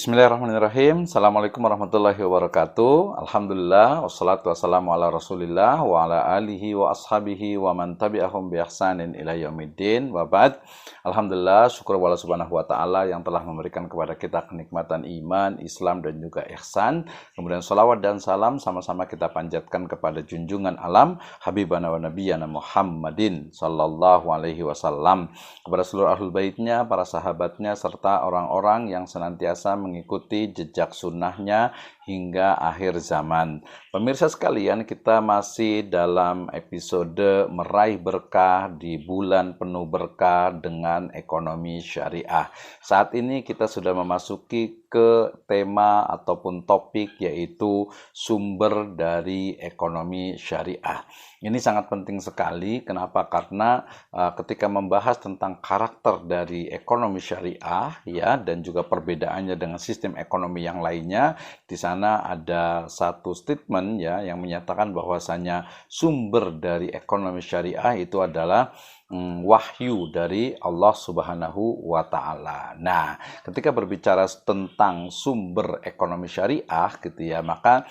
Bismillahirrahmanirrahim. Assalamualaikum warahmatullahi wabarakatuh. Alhamdulillah, wassalatu wassalamu ala rasulillah wa ala alihi wa ashabihi wa man tabi'ahum bi ihsanin ila yaumiddin wa ba'd. Alhamdulillah, syukur Allah subhanahu wa ta'ala yang telah memberikan kepada kita kenikmatan iman, Islam dan juga ihsan. Kemudian salawat dan salam sama-sama kita panjatkan kepada junjungan alam Habibana wa Nabiyana Muhammadin sallallahu alaihi wasallam, kepada seluruh ahlul baitnya, para sahabatnya, serta orang-orang yang senantiasa mengikuti jejak sunnahnya hingga akhir zaman. Pemirsa sekalian, kita masih dalam episode meraih berkah di bulan penuh berkah dengan ekonomi syariah. Saat ini kita sudah memasuki ke tema ataupun topik, yaitu sumber dari ekonomi syariah. Ini sangat penting sekali. Kenapa? Karena ketika membahas tentang karakter dari ekonomi syariah, ya, dan juga perbedaannya dengan sistem ekonomi yang lainnya, di sana ada satu statement, ya, yang menyatakan bahwasanya sumber dari ekonomi syariah itu adalah wahyu dari Allah Subhanahu wa Ta'ala. Nah, ketika berbicara tentang sumber ekonomi syariah, gitu ya, maka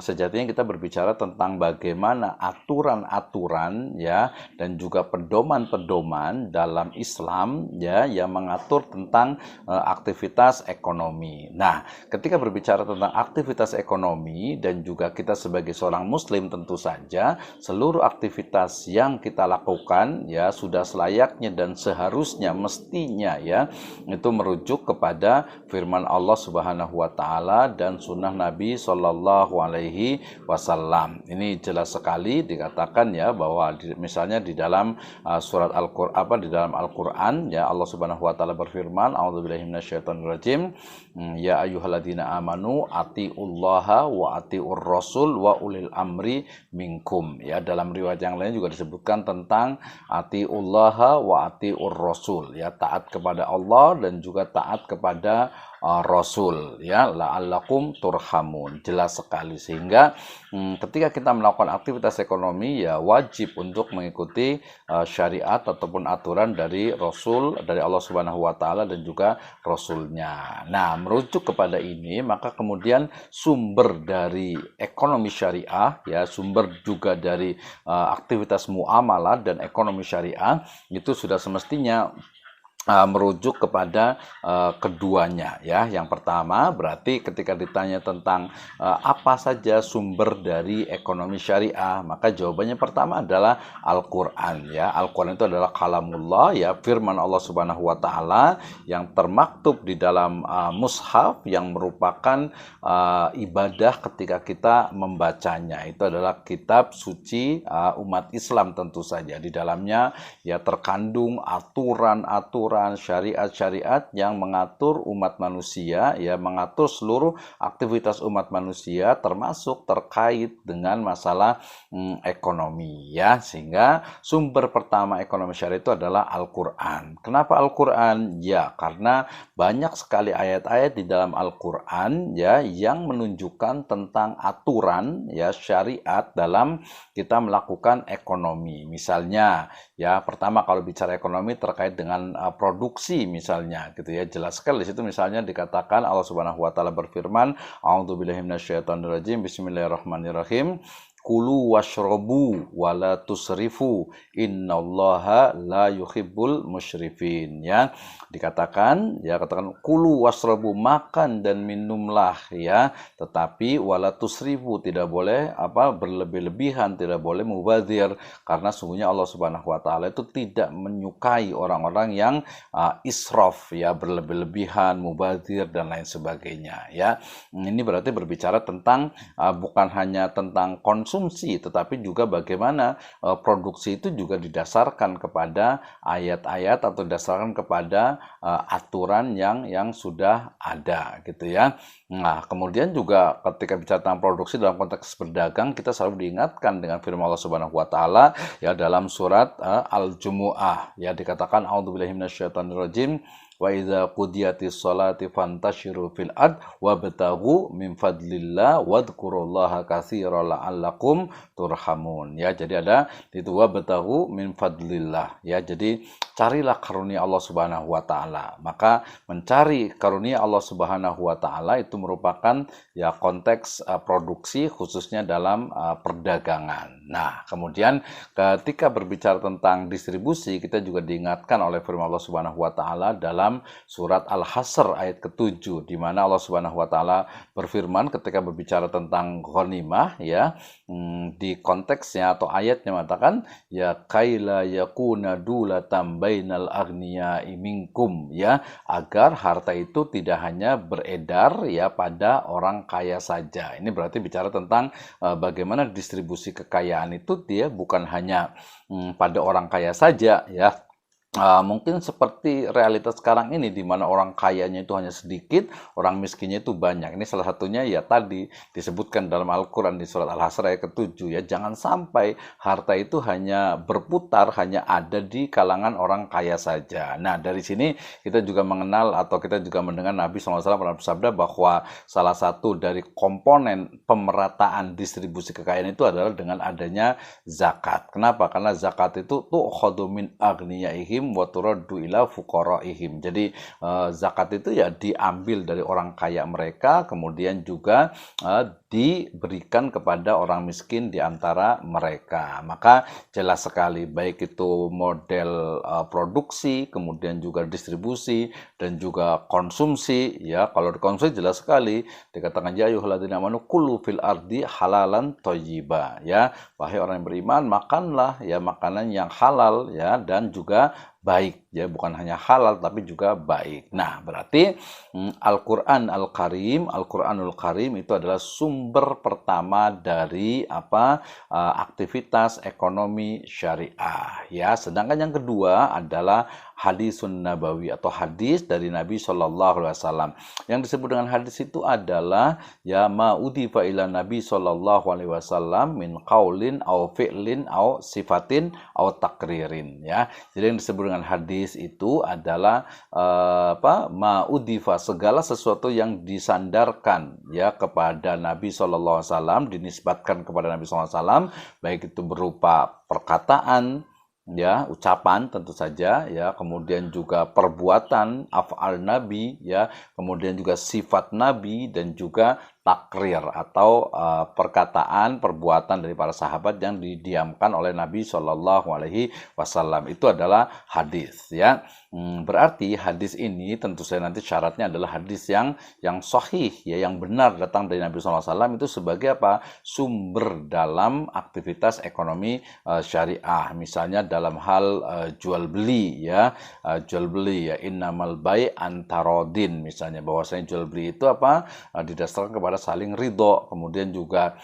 sejatinya kita berbicara tentang bagaimana aturan-aturan, ya, dan juga pedoman-pedoman dalam Islam, ya, yang mengatur tentang aktivitas ekonomi. Nah, ketika berbicara tentang aktivitas ekonomi dan juga kita sebagai seorang muslim, tentu saja seluruh aktivitas yang kita lakukan, ya, sudah selayaknya dan seharusnya, mestinya, ya, itu merujuk kepada firman Allah Subhanahu wa Ta'ala dan sunnah Nabi Shallallahu alaihi wasallam. Ini jelas sekali dikatakan, ya, bahwa misalnya di dalam surat Al-Qur'an, di dalam Al-Qur'an, ya, Allah Subhanahu wa Ta'ala berfirman, a'udzubillahi minasyaitonirrajim, ya ayyuhalladzina amanu atiullaha wa atiur rasul wa ulil amri minkum. Ya, dalam riwayat yang lain juga disebutkan tentang atiullaha wa atiur rasul, ya, taat kepada Allah dan juga taat kepada Rasul, ya, la'allakum turhamun. Jelas sekali, sehingga ketika kita melakukan aktivitas ekonomi, ya, wajib untuk mengikuti syariat ataupun aturan dari Rasul, dari Allah Subhanahu wa Ta'ala dan juga Rasulnya. Nah, merujuk kepada ini, maka kemudian sumber dari ekonomi syariah, ya, sumber juga dari aktivitas muamalah dan ekonomi syariah itu sudah semestinya merujuk kepada keduanya, ya. Yang pertama, berarti ketika ditanya tentang apa saja sumber dari ekonomi syariah, maka jawabannya pertama adalah Al-Qur'an, ya. Al-Qur'an itu adalah kalamullah, ya, firman Allah Subhanahu wa Ta'ala yang termaktub di dalam mushaf, yang merupakan ibadah ketika kita membacanya. Itu adalah kitab suci umat Islam, tentu saja. Di dalamnya, ya, terkandung aturan-aturan, syariat-syariat yang mengatur umat manusia, ya, mengatur seluruh aktivitas umat manusia, termasuk terkait dengan masalah ekonomi, ya. Sehingga sumber pertama ekonomi syariah itu adalah Al-Qur'an. Kenapa Al-Qur'an? Ya, karena banyak sekali ayat-ayat di dalam Al-Qur'an, ya, yang menunjukkan tentang aturan, ya, syariat dalam kita melakukan ekonomi. Misalnya, ya, pertama kalau bicara ekonomi terkait dengan produksi, misalnya, gitu ya, jelas sekali di situ. Misalnya dikatakan Allah Subhanahu wa Ta'ala berfirman, a'udzubillahi minasyaitonirrajim, bismillahirrahmanirrahim, kulu washrobu wala tusrifu innallaha la yuhibbul musyrifin, ya. Dikatakan, ya, katakan kulu washrobu, makan dan minumlah, ya, tetapi wala tusrifu, tidak boleh berlebih-lebihan, tidak boleh mubadzir, karena sungguhnya Allah Subhanahu wa Ta'ala itu tidak menyukai orang-orang yang israf, ya, berlebih-lebihan, mubadzir dan lain sebagainya, ya. Ini berarti berbicara tentang bukan hanya tentang konsumsi, tetapi juga bagaimana produksi itu juga didasarkan kepada ayat-ayat atau didasarkan kepada aturan yang sudah ada, gitu ya. Nah, kemudian juga ketika bicara tentang produksi dalam konteks berdagang, kita selalu diingatkan dengan firman Allah Subhanahu wa Ta'ala, ya, dalam surat Al-Jumu'ah, ya, dikatakan a'udzubillahi minasyaitonirrajim, Wa idza qudiyatis sholati fantashiru fil ard wabtaghu min fadlillah wadhkurullaha katsiran la'allakum turhamun. Ya, jadi ada itu wabtaghu min fadlillah. Ya, jadi carilah karunia Allah Subhanahu wa taala. Maka mencari karunia Allah Subhanahu wa taala itu merupakan ya konteks produksi khususnya dalam perdagangan. Nah, kemudian ketika berbicara tentang distribusi, kita juga diingatkan oleh firman Allah Subhanahu wa taala dalam surat Al-Hasr ayat ke-7, di mana Allah Subhanahu wa taala berfirman ketika berbicara tentang ghanimah, ya, di konteksnya atau ayatnya mengatakan ya kaila yakuna dulatam bainal aghniya'i minkum, ya, agar harta itu tidak hanya beredar ya pada orang kaya saja. Ini berarti bicara tentang bagaimana distribusi kekayaan itu dia bukan hanya pada orang kaya saja, ya. Mungkin seperti realitas sekarang ini di mana orang kayanya itu hanya sedikit, orang miskinnya itu banyak. Ini salah satunya ya tadi disebutkan dalam Al-Qur'an di surat Al-Hasr ayat ke-7, ya, jangan sampai harta itu hanya berputar, hanya ada di kalangan orang kaya saja. Nah, dari sini kita juga mengenal atau kita juga mendengar Nabi SAW pernah bersabda bahwa salah satu dari komponen pemerataan distribusi kekayaan itu adalah dengan adanya zakat. Kenapa? Karena zakat itu tu'khadhu min aghniyaihim wa turaddu ila fuqaraihim. Jadi zakat itu ya diambil dari orang kaya mereka, kemudian juga diberikan kepada orang miskin di antara mereka. Maka jelas sekali baik itu model produksi, kemudian juga distribusi dan juga konsumsi, ya. Kalau dikonsumsi jelas sekali dikatakan ya ayyuhalladzina amanu kulu fil ardi halalan thayyiba, ya, wahai orang yang beriman, makanlah ya makanan yang halal, ya, dan juga baik, ya, bukan hanya halal tapi juga baik. Nah, berarti Al-Qur'an Al-Karim, Al-Qur'anul Karim itu adalah sumber pertama dari aktivitas ekonomi syariah, ya. Sedangkan yang kedua adalah hadisun nabawi atau hadis dari Nabi Shallallahu Alaihi Wasallam. Yang disebut dengan hadis itu adalah ya ma udifa ila Nabi Shallallahu Alaihi Wasallam min qaulin au fi'lin au sifatin au takririn, ya. Jadi yang disebut dengan hadis itu adalah ma udifa, segala sesuatu yang disandarkan ya kepada Nabi Shallallahu Alaihi Wasallam, dinisbatkan kepada Nabi Shallallahu Alaihi Wasallam, baik itu berupa perkataan, ya, ucapan tentu saja, ya, kemudian juga perbuatan af'al Nabi, ya, kemudian juga sifat Nabi dan juga takrir atau perkataan perbuatan dari para sahabat yang didiamkan oleh Nabi Shallallahu Alaihi Wasallam, itu adalah hadis, ya. Berarti hadis ini tentu saja nanti syaratnya adalah hadis yang sahih, ya, yang benar datang dari Nabi Shallallahu Alaihi Wasallam, itu sebagai apa? Sumber dalam aktivitas ekonomi syariah, misalnya dalam hal jual beli, ya, jual beli, ya, innamal bai' antarodin, misalnya bahwasanya jual beli itu apa? Didasarkan kepada saling ridho. Kemudian juga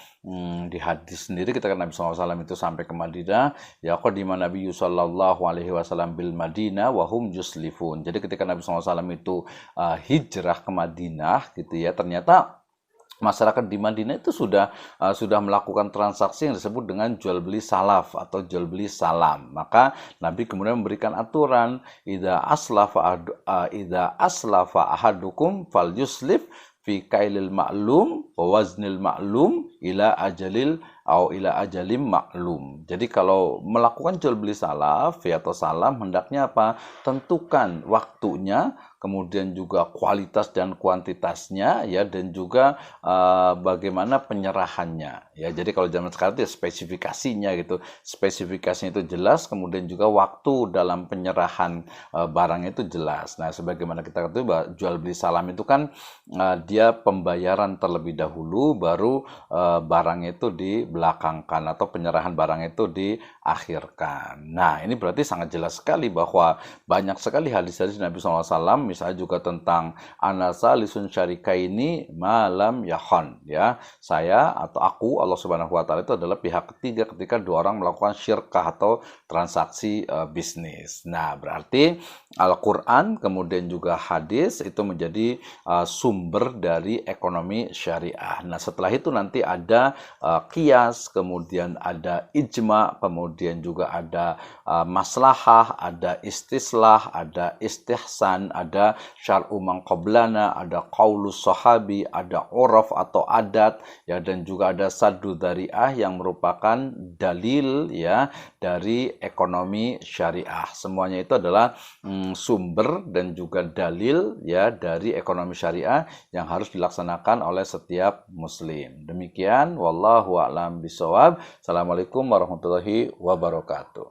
di hadis sendiri kita Nabi SAW itu sampai ke Madinah, ya, qadima Nabi sallallahu alaihi wasallam bil Madinah wa hum yuslifun. Jadi ketika Nabi SAW itu hijrah ke Madinah gitu, ya, ternyata masyarakat di Madinah itu sudah melakukan transaksi yang disebut dengan jual beli salaf atau jual beli salam. Maka Nabi kemudian memberikan aturan idza aslafa ahadukum fal yuslif fi kailil ma'lum wa waznil ma'lum ila ajalim maklum. Jadi kalau melakukan jual beli salaf, ya, atau salam, hendaknya apa? Tentukan waktunya, kemudian juga kualitas dan kuantitasnya, ya, dan juga bagaimana penyerahannya, ya. Jadi kalau zaman sekarang itu spesifikasinya gitu, spesifikasinya itu jelas, kemudian juga waktu dalam penyerahan barang itu jelas. Nah, sebagaimana kita ketahui bahwa jual beli salam itu kan dia pembayaran terlebih dahulu, baru barang itu dibelakangkan atau penyerahan barang itu diakhirkan. Nah, ini berarti sangat jelas sekali bahwa banyak sekali hadis-hadis Nabi SAW, misalnya juga tentang anasalisun syarikaini malam yahon, ya, saya atau aku, Allah Subhanahu wa taala, itu adalah pihak ketiga ketika dua orang melakukan syirkah atau transaksi bisnis. Nah, berarti Al-Qur'an kemudian juga hadis itu menjadi sumber dari ekonomi syariah. Nah, setelah itu nanti ada qiyas, kemudian ada ijma, kemudian juga ada maslahah, ada istislah, ada istihsan, ada ada syar'u man qablana, ada qaulus sahabi, ada uraf atau adat, ya, dan juga ada saddu dzari'ah yang merupakan dalil, ya, dari ekonomi syariah. Semuanya itu adalah sumber dan juga dalil, ya, dari ekonomi syariah yang harus dilaksanakan oleh setiap muslim. Demikian, wallahu a'lam bishawab. Assalamualaikum warahmatullahi wabarakatuh.